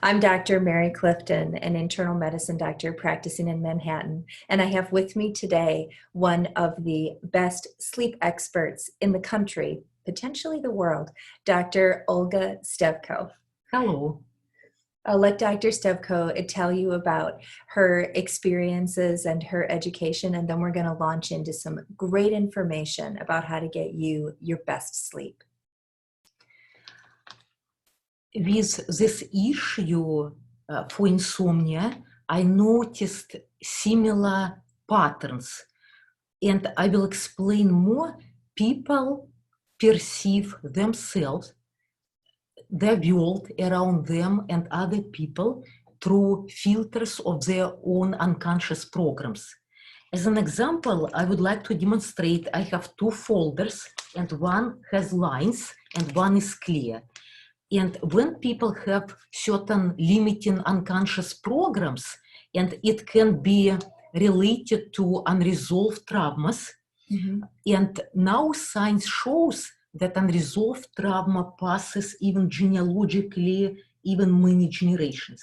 I'm Dr. Mary Clifton, an internal medicine doctor practicing in Manhattan, and I have with me today one of the best sleep experts in the country, potentially the world, Dr. Olga Stevko. Hello. I'll let Dr. Stevko tell you about her experiences and her education, and then we're going to launch into some great information about how to get you your best sleep. With this issue for insomnia, I noticed similar patterns, and I will explain more. People perceive themselves, their world around them, and other people through filters of their own unconscious programs. As an example, I would like to demonstrate. I have two folders, and one has lines, and one is clear. And when people have certain limiting unconscious programs, and it can be related to unresolved traumas, and now science shows that unresolved trauma passes even genealogically, even many generations.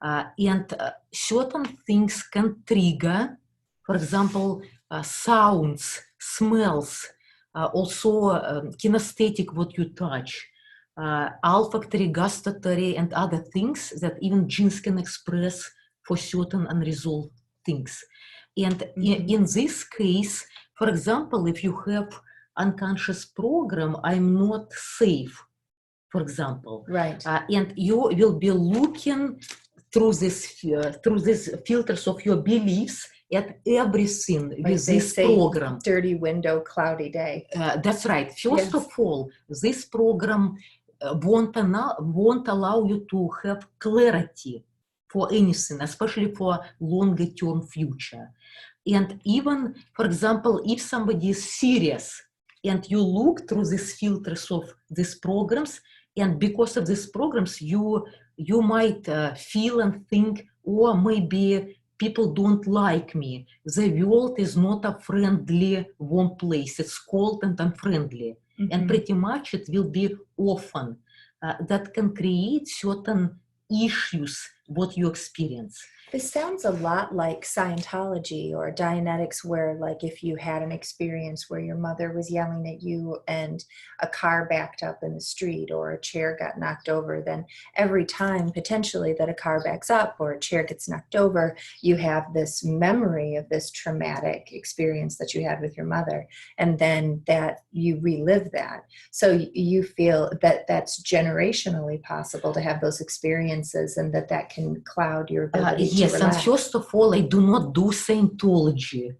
And certain things can trigger, for example, sounds, smells, also kinesthetic, what you touch, olfactory, gustatory, and other things that even genes can express for certain unresolved things. And in this case, for example, if you have unconscious program, I'm not safe, for example. Right. And you will be looking through these filters of your beliefs at everything like with this program. Dirty window, cloudy day. That's right. First of all, this program won't allow you to have clarity for anything, especially for longer term future. And even, for example, if somebody is serious and you look through these filters of these programs, and because of these programs, you might feel and think, or maybe people don't like me. The world is not a friendly, warm place. It's cold and unfriendly. And pretty much it will be often that can create certain issues what you experience. This sounds a lot like Scientology or Dianetics, where like if you had an experience where your mother was yelling at you and a car backed up in the street or a chair got knocked over, then every time potentially that a car backs up or a chair gets knocked over, you have this memory of this traumatic experience that you had with your mother, and then that you relive that. So you feel that that's generationally possible to have those experiences, and that can cloud your ability. Yes, and first of all, I do not do Scientology.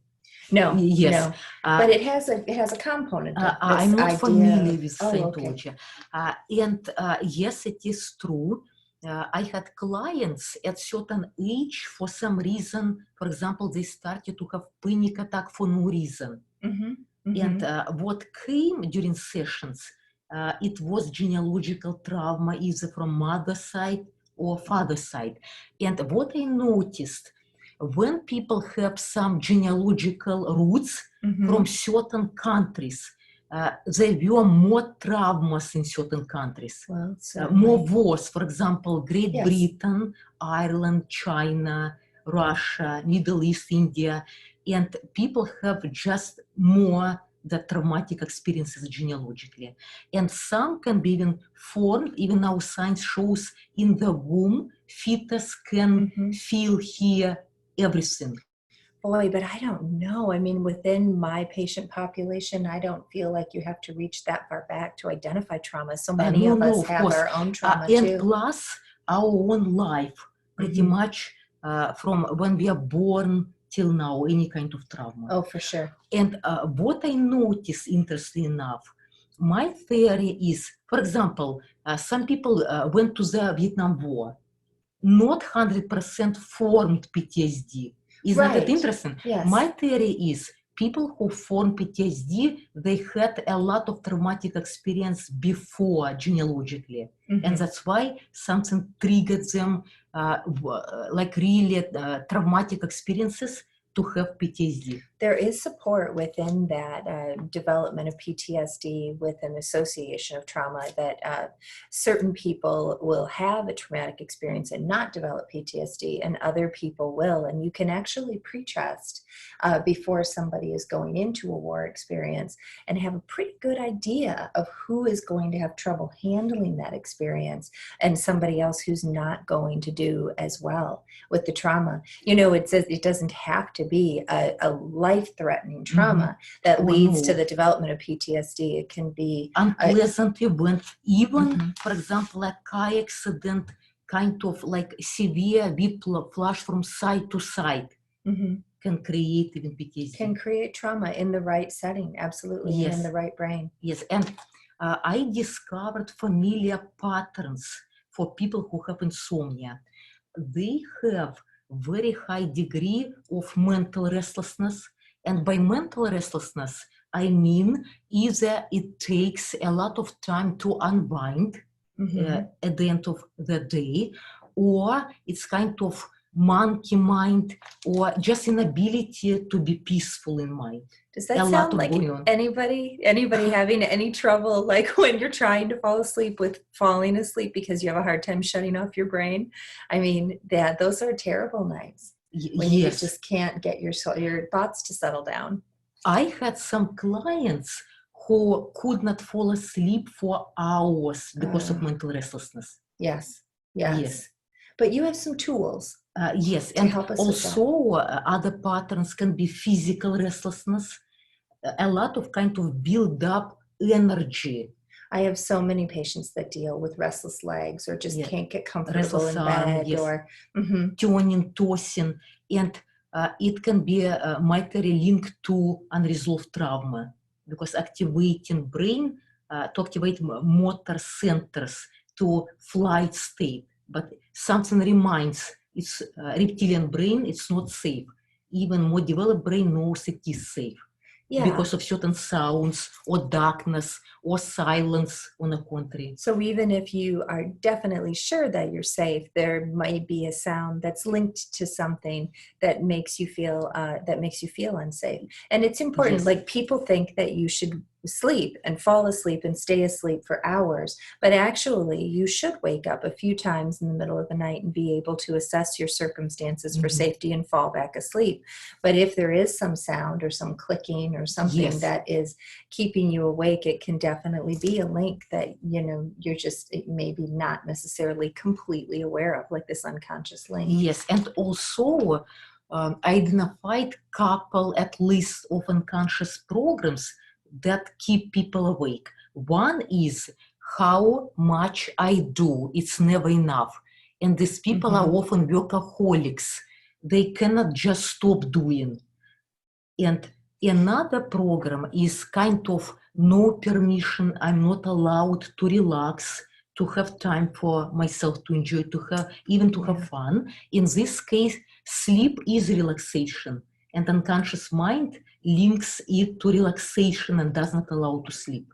No, yes, no. But it has a component of this I'm not familiar with Oh, Scientology. okay. And yes, it is true. I had clients at certain age, for some reason, for example, they started to have panic attack for no reason. And what came during sessions, it was genealogical trauma, either from mother's side or father's side. And what I noticed, when people have some genealogical roots from certain countries, there were more traumas in certain countries, more wars. For example, Great Britain, Ireland, China, Russia, Middle East, India, and people have just more the traumatic experiences genealogically. And some can be even formed, even now science shows in the womb, fetus can feel, hear everything. Boy, but I don't know. I mean, within my patient population, I don't feel like you have to reach that far back to identify trauma. So many of us have our own trauma too. And plus our own life, pretty much from when we are born till now, any kind of trauma. Oh, for sure. And what I notice, interesting enough, my theory is, for example, some people went to the Vietnam War, not 100% formed PTSD. Isn't that interesting? Yes. My theory is people who form PTSD, they had a lot of traumatic experience before genealogically. And that's why something triggered them, like really traumatic experiences to have PTSD. There is support within that development of PTSD with an association of trauma that certain people will have a traumatic experience and not develop PTSD, and other people will. And you can actually pre-test before somebody is going into a war experience and have a pretty good idea of who is going to have trouble handling that experience and somebody else who's not going to do as well with the trauma. You know, it says it doesn't have to be a life-threatening trauma that leads to the development of PTSD. It can be unpleasant event, even for example, a car accident, kind of like severe whiplash from side to side, can create even PTSD. Can create trauma in the right setting, absolutely, Yes. and in the right brain. Yes, and I discovered familiar patterns for people who have insomnia. They have very high degree of mental restlessness, and by mental restlessness, I mean either it takes a lot of time to unwind at the end of the day, or it's kind of monkey mind, or just inability to be peaceful in mind. Does that sound like anybody having any trouble, like when you're trying to fall asleep, with falling asleep because you have a hard time shutting off your brain? I mean, those are terrible nights when you just can't get your thoughts to settle down. I had some clients who could not fall asleep for hours because of mental restlessness. Yes. But you have some tools. Yes, and also other patterns can be physical restlessness, a lot of kind of build up energy. I have so many patients that deal with restless legs or just can't get comfortable in bed, or turning, tossing, and it can be microscopically linked to unresolved trauma, because activating brain to activate motor centers to flight state, but something reminds it's reptilian brain, it's not safe. Even more developed brain knows it is safe. Because of certain sounds or darkness or silence, on the contrary. So even if you are definitely sure that you're safe, there might be a sound that's linked to something that makes you feel unsafe. And it's important. Like, people think that you should sleep and fall asleep and stay asleep for hours, but actually you should wake up a few times in the middle of the night and be able to assess your circumstances for safety and fall back asleep. But if there is some sound or some clicking or something that is keeping you awake, it can definitely be a link that, you know, you're just maybe not necessarily completely aware of, like this unconscious link. Yes, and also identified couple at least of unconscious programs that keep people awake. One is how much I do, it's never enough. And these people are often workaholics. They cannot just stop doing. And another program is kind of no permission, I'm not allowed to relax, to have time for myself, to enjoy, to have, even to have fun. In this case, sleep is relaxation, and unconscious mind links it to relaxation and does not allow to sleep.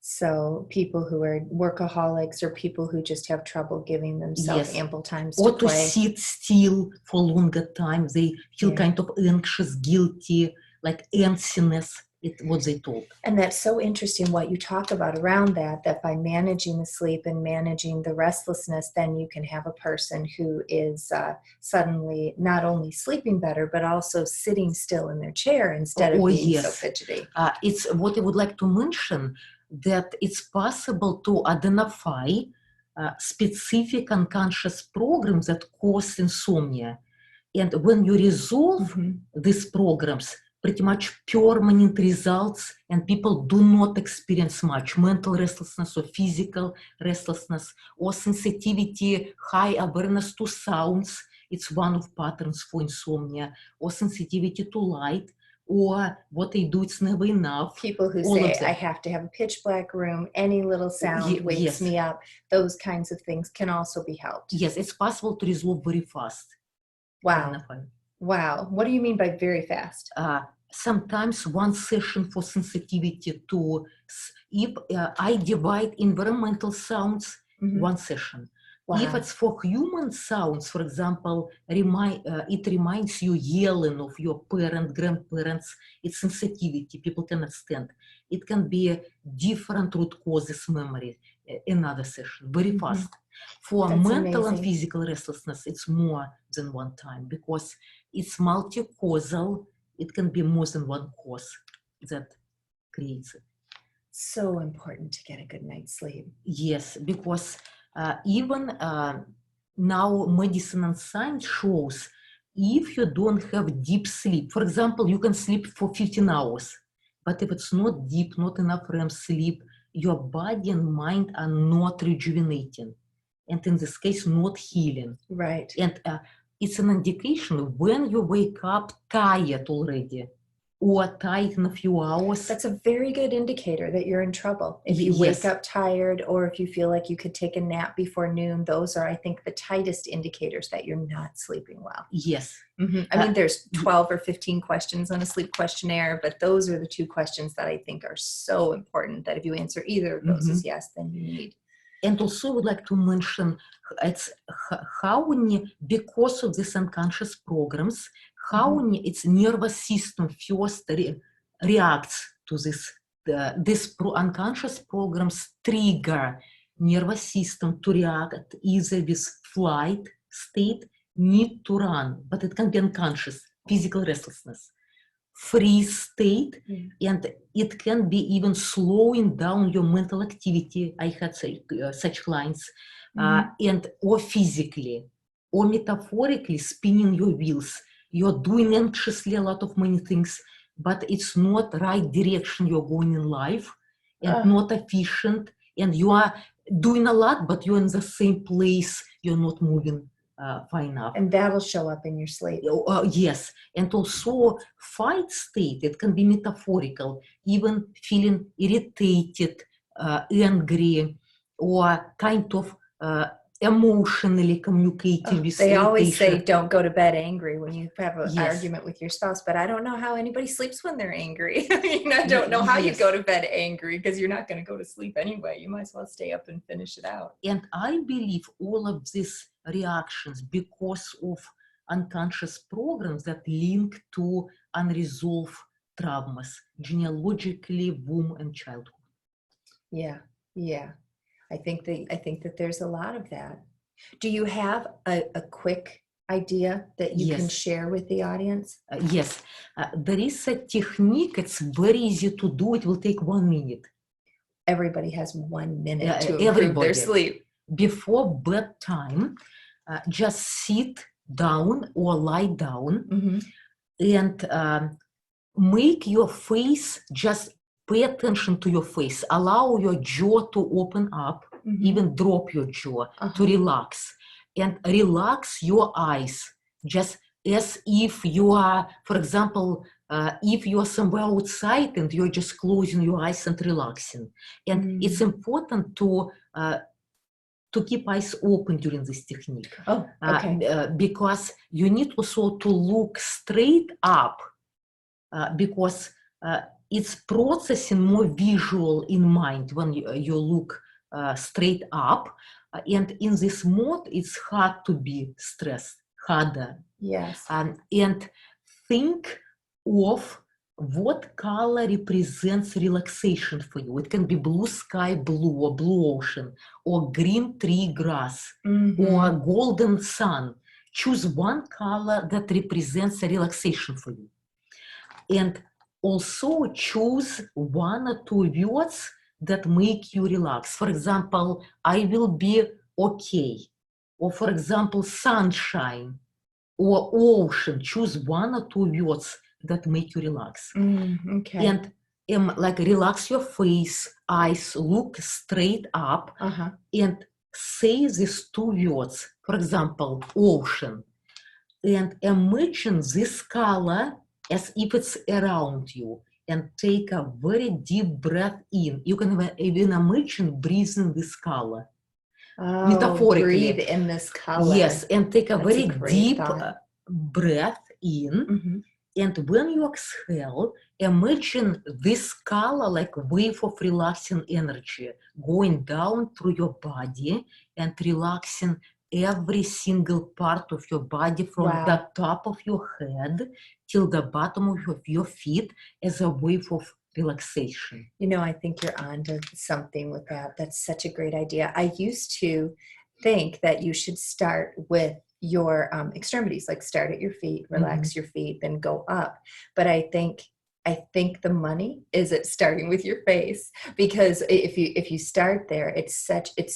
So people who are workaholics, or people who just have trouble giving themselves ample times to play. Or to sit still for longer time, they feel kind of anxious, guilty, like emptiness. It's what they told. And that's so interesting what you talk about around that by managing the sleep and managing the restlessness, then you can have a person who is suddenly not only sleeping better, but also sitting still in their chair instead of being so fidgety. It's what I would like to mention, that it's possible to identify specific unconscious programs that cause insomnia. And when you resolve these programs, pretty much permanent results, and people do not experience much mental restlessness or physical restlessness or sensitivity, high awareness to sounds. It's one of patterns for insomnia, or sensitivity to light, or what they do, it's never enough. People who say, I have to have a pitch black room, any little sound wakes me up. Those kinds of things can also be helped. Yes, it's possible to resolve very fast. Wow. Wow. What do you mean by very fast? Sometimes one session for sensitivity to, if I divide environmental sounds, one session. If Wow. it's for human sounds, for example, it reminds you yelling of your parent, grandparents, it's sensitivity, people can understand. It can be a different root causes memory, another session, very fast. For That's mental and amazing. physical restlessness, it's more than one time because it's multi-causal. It can be more than one cause that creates it. So important to get a good night's sleep. Yes, because even now medicine and science shows if you don't have deep sleep, for example, you can sleep for 15 hours, but if it's not deep, not enough REM sleep, your body and mind are not rejuvenating. And in this case, not healing. Right. And it's an indication when you wake up tired already, or tired in a few hours. That's a very good indicator that you're in trouble. If you wake up tired, or if you feel like you could take a nap before noon, those are, I think, the tightest indicators that you're not sleeping well. Yes. I mean, there's 12 or 15 questions on a sleep questionnaire, but those are the two questions that I think are so important that if you answer either of those as yes, then you need. And also I would like to mention it's how because of these unconscious programs, how its nervous system first reacts to this. These unconscious programs trigger nervous system to react either with flight state, need to run, but it can be unconscious, physical restlessness, freeze state, and it can be even slowing down your mental activity. I had such clients, and or physically or metaphorically spinning your wheels. You're doing anxiously a lot of many things, but it's not right direction you're going in life, and not efficient, and you are doing a lot, but you're in the same place, you're not moving fine enough. And that'll show up in your sleep. Yes, and also fight state, it can be metaphorical, even feeling irritated, angry, or kind of emotionally communicating with They always say irritation. don't go to bed angry when you have an argument with your spouse, but I don't know how anybody sleeps when they're angry. I don't know how you go to bed angry because you're not going to go to sleep anyway. You might as well stay up and finish it out. And I believe all of these reactions because of unconscious programs that link to unresolved traumas, genealogically, womb and childhood. Yeah. I think that there's a lot of that. Do you have a quick idea that you can share with the audience? Yes. There is a technique. It's very easy to do. It will take 1 minute. Everybody has 1 minute to improve their sleep. Before bedtime, just sit down or lie down and make your face, just pay attention to your face. Allow your jaw to open up, even drop your jaw to relax. And relax your eyes, just as if you are, for example, if you are somewhere outside and you're just closing your eyes and relaxing. And it's important to keep eyes open during this technique. Because you need also to look straight up because it's processing more visual in mind when you look straight up. And in this mode, it's hard to be stressed, harder. Yes. And think of what color represents relaxation for you. It can be blue sky, blue, or blue ocean, or green tree grass, or golden sun. Choose one color that represents a relaxation for you. And also choose 1 or 2 words that make you relax. For example, I will be okay. Or for example, sunshine or ocean. Choose 1 or 2 words that make you relax. And like relax your face, eyes, look straight up, and say these 2 words. For example, ocean. And imagine this color as if it's around you, and take a very deep breath in. You can even imagine breathing this color. Metaphorically. Breathe in this color. Yes, and take a very deep breath in. And when you exhale, Imagine this color like wave of relaxing energy going down through your body and relaxing every single part of your body from Wow. the top of your head till the bottom of your feet as a wave of relaxation. You know, I think you're onto something with that. That's such a great idea. I used to think that you should start with your extremities, like start at your feet, relax your feet, then go up. But I think the money is at starting with your face, because if you start there, it's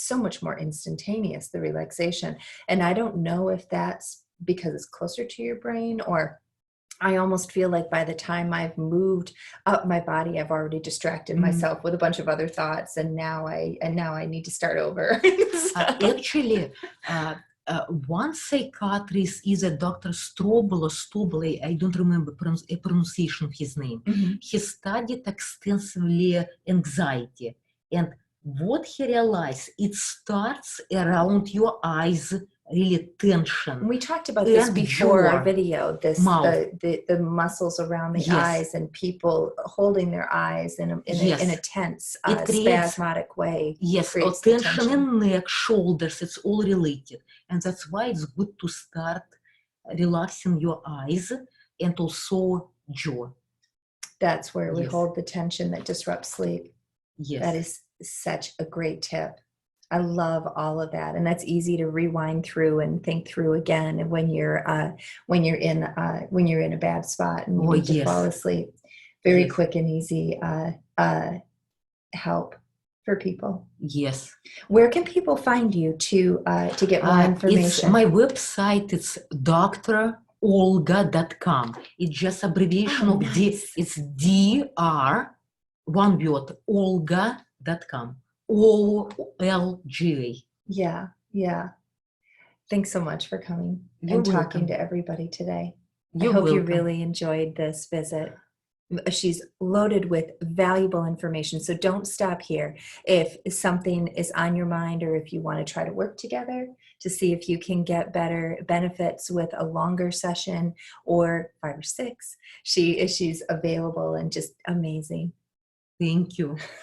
so much more instantaneous, the relaxation. And I don't know if that's because it's closer to your brain, or I almost feel like by the time I've moved up my body, I've already distracted myself with a bunch of other thoughts, and now I need to start over. So, Actually, one psychiatrist is a Dr. Strobel, I don't remember pronunciation of his name. He studied extensively anxiety, and what he realized, it starts around your eyes, really tension. we talked about this And before our jaw, video, mouth. the muscles around the Yes. eyes, and people holding their eyes in a Yes. tense, It creates- spasmodic way. Yes, Creates the tension in neck, shoulders, it's all related. And that's why it's good to start relaxing your eyes and also jaw. That's where we Yes. hold the tension that disrupts sleep. Yes. That is such a great tip. I love all of that, and that's easy to rewind through and think through again when you're in a bad spot and you Oh, need to yes. fall asleep. Very Yes. quick and easy help for people. Yes. Where can people find you to get more It's information? my website, it's drolga.com. It's just abbreviation Oh, of nice. it's DR, one word, olga.com. OLGA. Yeah. Thanks so much for coming You're and talking welcome. to everybody today. I You're hope you welcome. really enjoyed this visit. She's loaded with valuable information, so don't stop here. If something is on your mind, or if you want to try to work together to see if you can get better benefits with a longer session or 5 or 6, she's available and just amazing. Thank you.